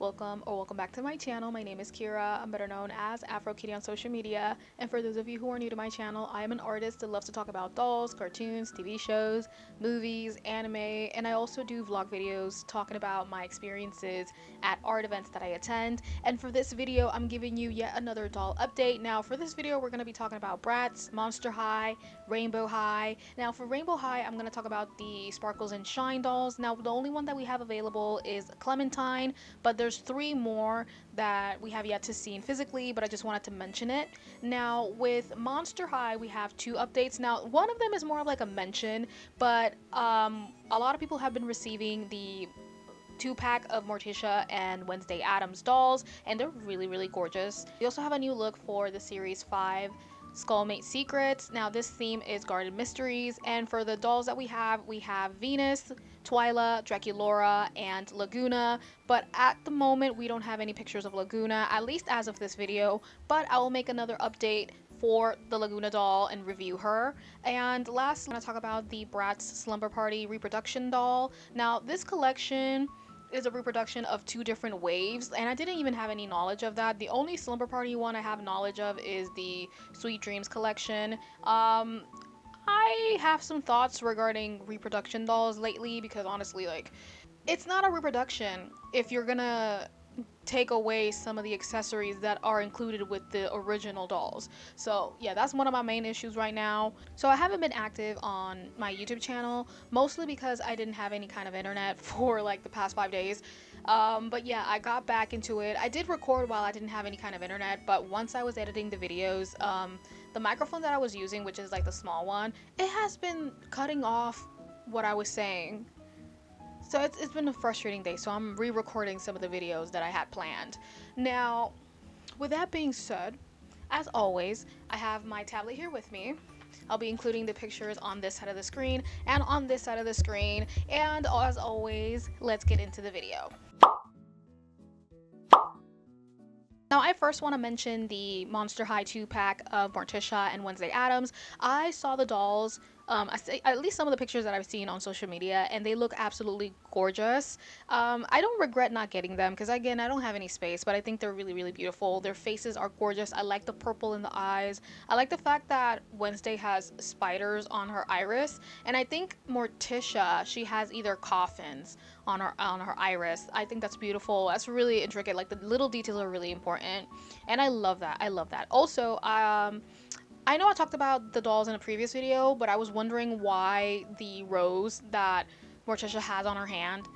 welcome back to my channel. My name is Kira. I'm better known as Afro Kitty on social media. And for those of you who are new to my channel, I am an artist that loves to talk about dolls, cartoons, TV shows, movies, anime, and I also do vlog videos talking about my experiences at art events that I attend. And for this video, I'm giving you yet another doll update. Now, for this video, we're going to be talking about Bratz, Monster High, Rainbow High. Now, for Rainbow High, I'm going to talk about the Sparkles and Shine dolls. Now, the only one that we have available is Clementine, but there's three more that we have yet to see physically, but I just wanted to mention it. Now, with Monster High, we have two updates. Now, one of them is more of like a mention, but a lot of people have been receiving the 2-pack of Morticia and Wednesday Addams dolls, and they're really gorgeous. We also have a new look for the Series 5 Skullmate Secrets. Now this theme is Guarded Mysteries, and for the dolls that we have Venus, Twyla, Draculaura, and Laguna, but at the moment we don't have any pictures of Laguna, at least as of this video, but I will make another update for the Laguna doll and review her. And last, I'm going to talk about the Bratz Slumber Party Reproduction doll. Now this collection is a reproduction of two different waves, and I didn't even have any knowledge of that. The only Slumber Party one I have knowledge of is the Sweet Dreams collection. I have some thoughts regarding reproduction dolls lately because honestly, like, it's not a reproduction if you're gonna take away some of the accessories that are included with the original dolls. So yeah, that's one of my main issues right now. So I haven't been active on my YouTube channel, mostly because I didn't have any kind of internet for like the past 5 days. But yeah, I got back into it. I did record while I didn't have any kind of internet, but once I was editing the videos, the microphone that I was using, which is like the small one, it has been cutting off what I was saying. So it's been a frustrating day, so I'm re-recording some of the videos that I had planned. Now, with that being said, as always, I have my tablet here with me. I'll be including the pictures on this side of the screen and on this side of the screen. And as always, let's get into the video. Now, I first want to mention the Monster High 2-pack of Morticia and Wednesday Addams. I saw the dolls, at least some of the pictures that I've seen on social media, and they look absolutely gorgeous. I don't regret not getting them because, again, I don't have any space, but I think they're really beautiful. Their faces are gorgeous. I like the purple in the eyes. I like the fact that Wednesday has spiders on her iris, and I think Morticia, she has either coffins on her iris. I think that's beautiful. That's really intricate. Like, the little details are really important, and I love that. I love that. Also, I know I talked about the dolls in a previous video, but I was wondering why the rose that Morticia has on her hand,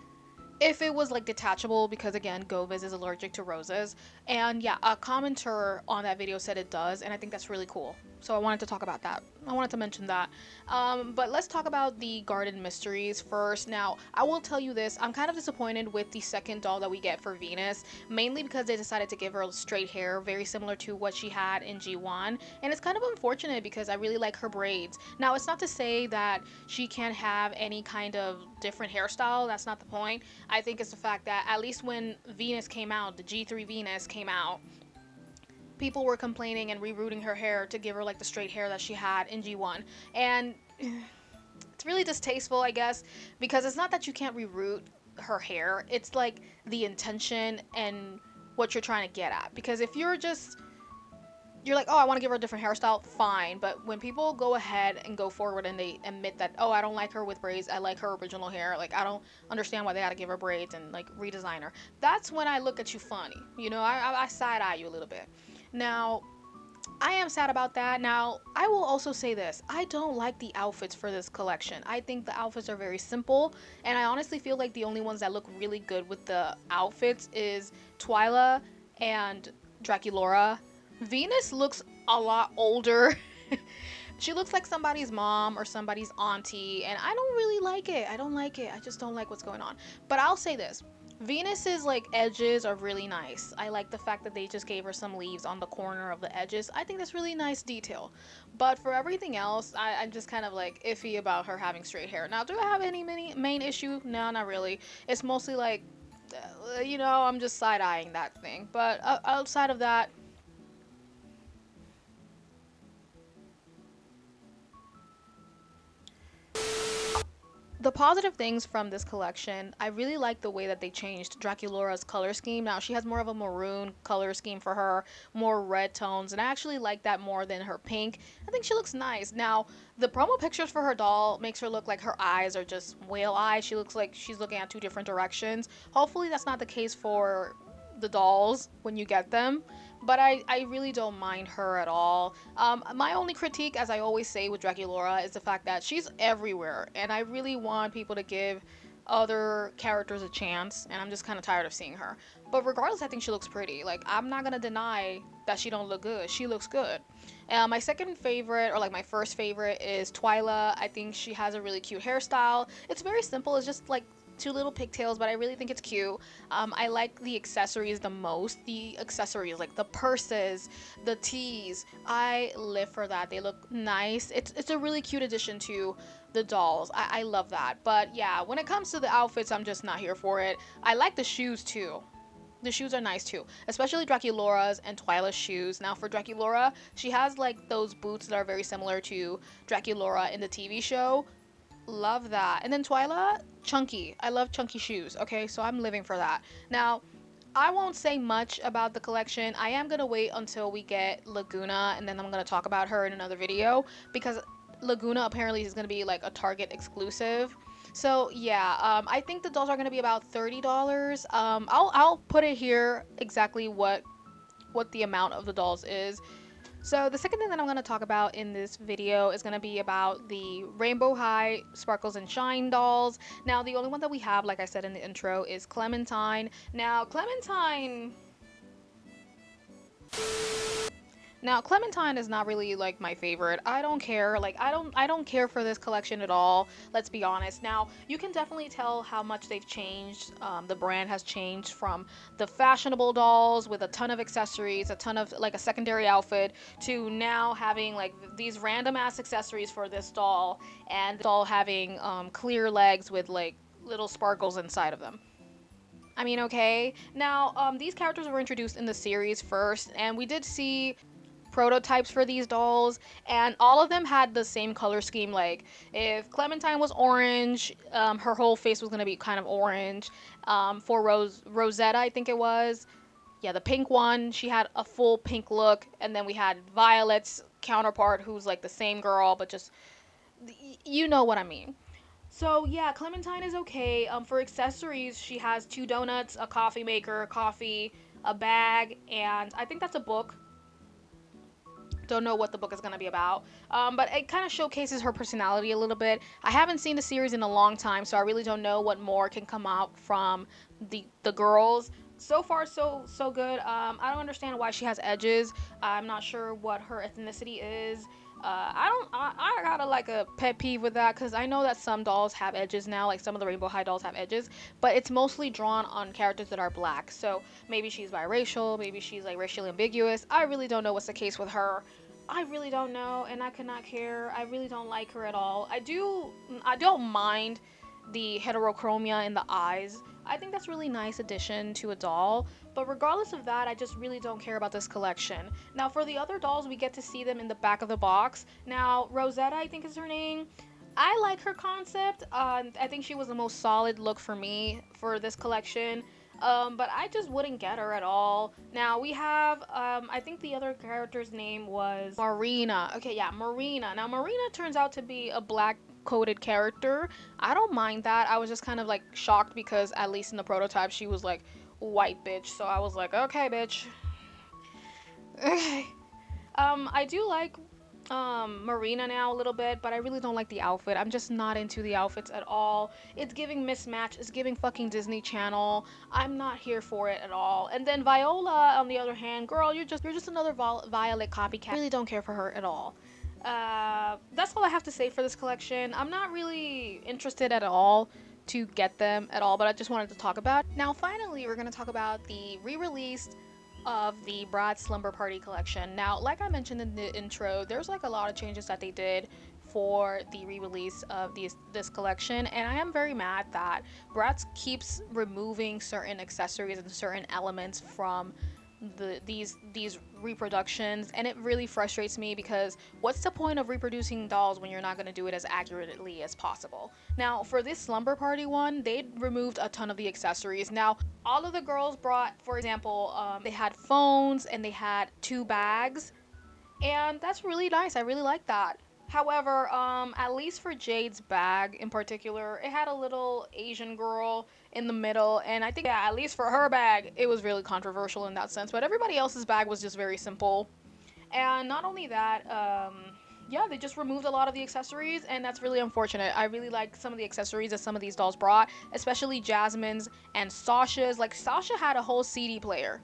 if it was like detachable, because again, Goviz is allergic to roses. And yeah, a commenter on that video said it does, and I think that's really cool. So I wanted to talk about that. I wanted to mention that. But let's talk about the Guarded Mysteries first. Now, I will tell you this, I'm kind of disappointed with the second doll that we get for Venus, mainly because they decided to give her straight hair, very similar to what she had in G1. And it's kind of unfortunate because I really like her braids. Now, it's not to say that she can't have any kind of different hairstyle, that's not the point. I think it's the fact that at least when Venus came out, the G3 Venus came out, people were complaining and rerouting her hair to give her like the straight hair that she had in G1. And it's really distasteful, I guess, because it's not that you can't reroute her hair, it's like the intention and what you're trying to get at. Because if you're like, oh, I want to give her a different hairstyle, fine. But when people go ahead and go forward and they admit that, oh, I don't like her with braids, I like her original hair, like, I don't understand why they gotta give her braids and like redesign her, that's when I look at you funny. You know, I side eye you a little bit. Now, I am sad about that. Now, I will also say this. I don't like the outfits for this collection. I think the outfits are very simple, and I honestly feel like the only ones that look really good with the outfits is Twyla and Draculaura. Venus looks a lot older. She looks like somebody's mom or somebody's auntie, and I don't really like it. I don't like it. I just don't like what's going on. But I'll say this. Venus's like edges are really nice. I like the fact that they just gave her some leaves on the corner of the edges. I think that's really nice detail. But for everything else, I'm just kind of like iffy about her having straight hair. Now, do I have any main issue? No, not really. It's mostly like, you know, I'm just side-eyeing that thing. But outside of that, The positive things from this collection, I really like the way that they changed Draculaura's color scheme. Now she has more of a maroon color scheme for her, more red tones, and I actually like that more than her pink. I think she looks nice. Now, the promo pictures for her doll makes her look like her eyes are just whale eyes. She looks like she's looking at two different directions. Hopefully that's not the case for the dolls when you get them, but I really don't mind her at all. My only critique, as I always say with Draculaura, is the fact that she's everywhere, and I really want people to give other characters a chance, and I'm just kind of tired of seeing her. But regardless, I think she looks pretty. Like, I'm not gonna deny that she don't look good. She looks good. My second favorite, or like my first favorite, is Twyla. I think she has a really cute hairstyle. It's very simple. It's just like two little pigtails, but I really think it's cute. I like the accessories the most. The accessories, like the purses, the tees, I live for that. They look nice. It's a really cute addition to the dolls. I love that. But yeah, when it comes to the outfits, I'm just not here for it. I like the shoes too. The shoes are nice too, especially Draculaura's and Twyla's shoes. Now for Draculaura, she has like those boots that are very similar to Draculaura in the TV show. Love that. And then Twyla, chunky. I love chunky shoes. Okay, so I'm living for that. Now, I won't say much about the collection. I am gonna wait until we get Laguna, and then I'm gonna talk about her in another video, because Laguna apparently is gonna be like a Target exclusive. So yeah, I think the dolls are gonna be about $30. I'll put it here exactly what the amount of the dolls is. So the second thing that I'm going to talk about in this video is going to be about the Rainbow High Sparkles and Shine dolls. Now, the only one that we have, like I said in the intro, is Clementine. Now, Clementine is not really like my favorite. I don't care. Like, I don't care for this collection at all. Let's be honest. Now, you can definitely tell how much they've changed. The brand has changed from the fashionable dolls with a ton of accessories, a ton of like a secondary outfit, to now having like these random ass accessories for this doll, and the doll having clear legs with like little sparkles inside of them. I mean, okay. Now, these characters were introduced in the series first, and we did see prototypes for these dolls, and all of them had the same color scheme. Like, if Clementine was orange, her whole face was going to be kind of orange. For Rosetta, I think it was, yeah, the pink one, she had a full pink look. And then we had Violet's counterpart, who's like the same girl, but just, you know what I mean. So yeah, Clementine is okay. For accessories, she has two donuts, a coffee maker, coffee, a bag, and I think that's a book. Don't know what the book is going to be about, but it kind of showcases her personality a little bit. I haven't seen the series in a long time, so I really don't know what more can come out from the girls. So far, so good. I don't understand why she has edges. I'm not sure what her ethnicity is. I got like a pet peeve with that, because I know that some dolls have edges now, like some of the Rainbow High dolls have edges, but it's mostly drawn on characters that are black. So maybe she's biracial, maybe she's like racially ambiguous. I really don't know what's the case with her. I really don't know, and I could not care. I really don't like her at all. I don't mind the heterochromia in the eyes. I think that's really nice addition to a doll, but regardless of that, I just really don't care about this collection. Now, for the other dolls, we get to see them in the back of the box. Now, Rosetta, I think is her name. I like her concept. I think she was the most solid look for me for this collection. But I just wouldn't get her at all. Now we have, I think the other character's name was Marina. Okay, yeah, Marina. Now Marina turns out to be a black coded character. I don't mind that. I was just kind of like shocked, because at least in the prototype she was like white bitch. So I was like, okay, bitch. Okay. I do like Marina now a little bit, but I really don't like the outfit. I'm just not into the outfits at all. It's giving mismatch. It's giving fucking Disney Channel. I'm not here for it at all. And then Viola, on the other hand, girl, you're just another Violet copycat. I really don't care for her at all. That's all I have to say for this collection. I'm not really interested at all to get them at all, but I just wanted to talk about. Now, finally, we're going to talk about the re-released of the Bratz Slumber Party collection. Now, like I mentioned in the intro, there's like a lot of changes that they did for the re-release of this collection, and I am very mad that Bratz keeps removing certain accessories and certain elements from these reproductions, and it really frustrates me because what's the point of reproducing dolls when you're not going to do it as accurately as possible? Now, for this slumber party one, they removed a ton of the accessories. Now, all of the girls brought, for example, they had phones and they had 2 bags, and that's really nice. I really like that. However, at least for Jade's bag in particular, it had a little Asian girl in the middle, and I think, yeah, at least for her bag, it was really controversial in that sense. But everybody else's bag was just very simple. And not only that, yeah, they just removed a lot of the accessories, and that's really unfortunate. I really like some of the accessories that some of these dolls brought, especially Jasmine's and Sasha's. Like, Sasha had a whole CD player.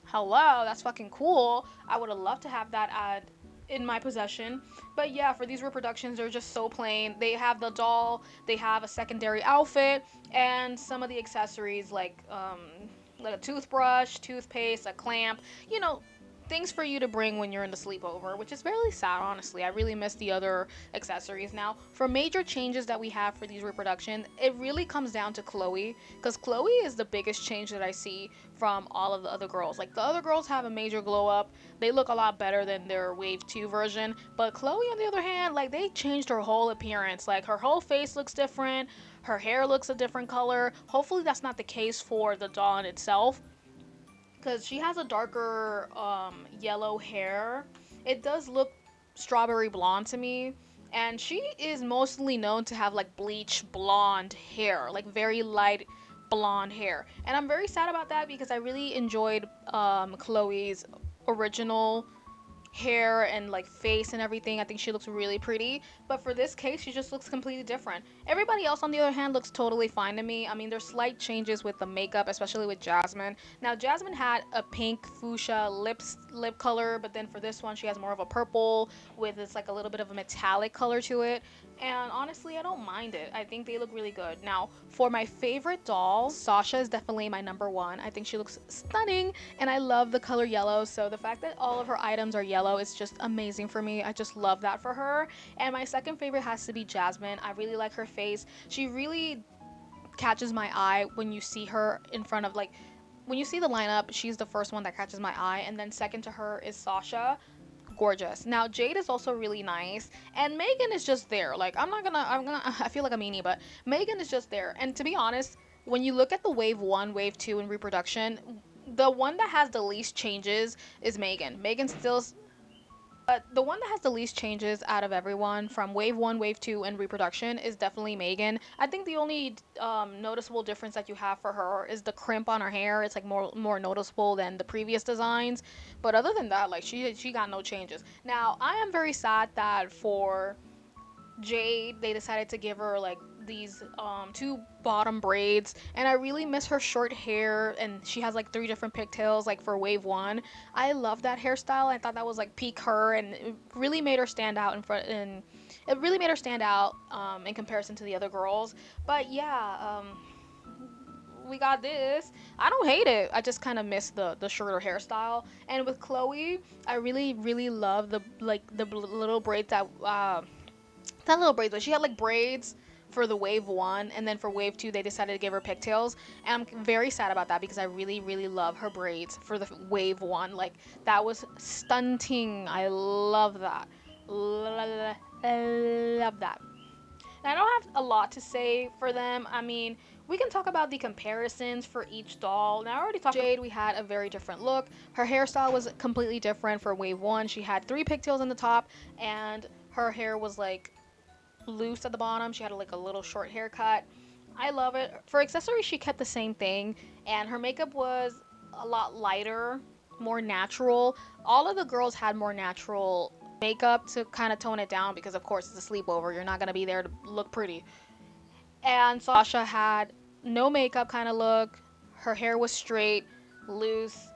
Hello, that's fucking cool. I would have loved to have that in my possession. But yeah, for these reproductions, they're just so plain. They have the doll, they have a secondary outfit, and some of the accessories like a toothbrush, toothpaste, a clamp, you know, things for you to bring when you're in the sleepover, which is really sad, honestly. I really miss the other accessories. Now, for major changes that we have for these reproductions, it really comes down to Chloe, because Chloe is the biggest change that I see from all of the other girls. Like, the other girls have a major glow up. They look a lot better than their Wave 2 version, but Chloe, on the other hand, like, they changed her whole appearance. Like, her whole face looks different, her hair looks a different color. Hopefully that's not the case for the doll in itself, because she has a darker yellow hair. It does look strawberry blonde to me, and she is mostly known to have like bleach blonde hair, like very light blonde hair. And I'm very sad about that because I really enjoyed Chloe's original hair and like face and everything. I think she looks really pretty, but for this case she just looks completely different. Everybody else on the other hand looks totally fine to me. I mean, there's slight changes with the makeup, especially with Jasmine. Now, Jasmine had a pink fuchsia lip color, but then for this one she has more of a purple with it's like a little bit of a metallic color to it, and honestly I don't mind it. I think they look really good. Now, for my favorite doll, Sasha is definitely my number one. I think she looks stunning, and I love the color yellow, so the fact that all of her items are yellow is just amazing for me. I just love that for her. And my second favorite has to be Jasmine. I really like her face. She really catches my eye when you see her in front of, like, when you see the lineup, she's the first one that catches my eye, and then second to her is Sasha. Gorgeous. Now, Jade is also really nice, and Megan is just there. Like, I feel like a meanie, but Megan is just there. And to be honest, when you look at the Wave 1, Wave 2 in reproduction, the one that has the least changes is Megan. Megan still, but the one that has the least changes out of everyone from Wave 1, Wave 2, and Reproduction is definitely Megan. I think the only noticeable difference that you have for her is the crimp on her hair. It's like more noticeable than the previous designs. But other than that, like, she got no changes. Now, I am very sad that for Jade, they decided to give her like these 2 bottom braids, and I really miss her short hair, and she has like 3 different pigtails like for Wave 1. I love that hairstyle. I thought that was like peak her, and it really made her stand out in comparison to the other girls. But yeah, we got this. I don't hate it. I just kind of miss the shorter hairstyle. And with Chloe, I really love the little braids that not little braids, but she had like braids for the Wave 1, and then for Wave 2 they decided to give her pigtails, and I'm very sad about that because I really love her braids for the Wave 1. Like, that was stunting. I love that. Love that. And I don't have a lot to say for them. I mean, we can talk about the comparisons for each doll. Now, I already talked about Jade. We had a very different look. Her hairstyle was completely different for Wave 1. She had 3 pigtails on the top, and her hair was like loose at the bottom. She had like a little short haircut. I love it. For accessories, she kept the same thing, and her makeup was a lot lighter, more natural. All of the girls had more natural makeup to kind of tone it down because, of course, it's a sleepover. You're not going to be there to look pretty. And Sasha had no makeup kind of look. Her hair was straight, loose.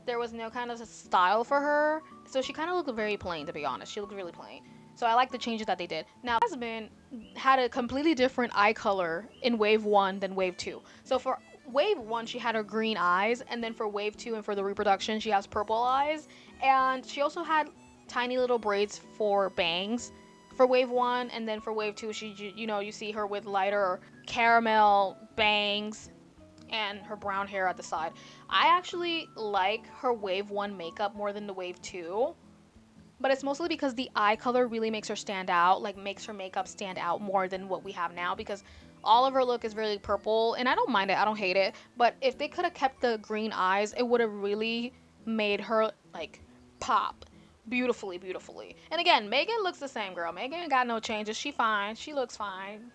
There was no kind of style for her. So she kind of looked very plain, to be honest. She looked really plain. So I like the changes that they did. Now, Jasmine had a completely different eye color in Wave 1 than Wave 2. So for Wave 1, she had her green eyes, and then for Wave 2 and for the Reproduction, she has purple eyes. And she also had tiny little braids for bangs for Wave 1, and then for Wave 2, you see her with lighter caramel bangs. and her brown hair at the side. I actually like her wave 1 makeup more than the wave 2, but it's mostly because the eye color really makes her stand out, like makes her makeup stand out more than what we have now, because all of her look is really purple, and I don't mind it, I don't hate it, but if they could have kept the green eyes, it would have really made her like pop beautifully, beautifully. And again, Megan looks the same, girl. Megan got no changes. She fine. She looks fine.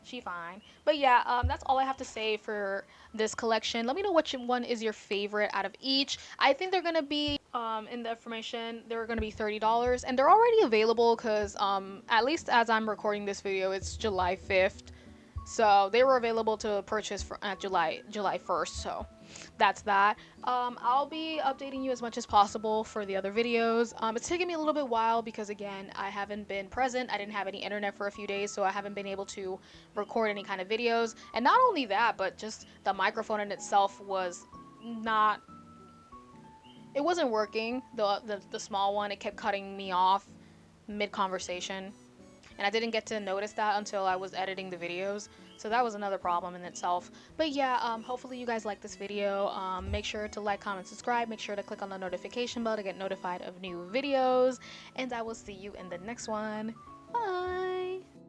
She fine. But yeah, that's all I have to say for this collection. Let me know which one is your favorite out of each. I think they're gonna be in the information. They're gonna be $30, and they're already available because at least as I'm recording this video, it's July 5th. So they were available to purchase for July 1st. So that's that. I'll be updating you as much as possible for the other videos. It's taking me a little bit while because again, I haven't been present. I didn't have any internet for a few days, so I haven't been able to record any kind of videos. And not only that, but just the microphone in itself was not. It wasn't working. The small one, it kept cutting me off mid conversation, and I didn't get to notice that until I was editing the videos. So that was another problem in itself. But yeah, hopefully you guys like this video. Make sure to like, comment, subscribe. Make sure to click on the notification bell to get notified of new videos. And I will see you in the next one. Bye!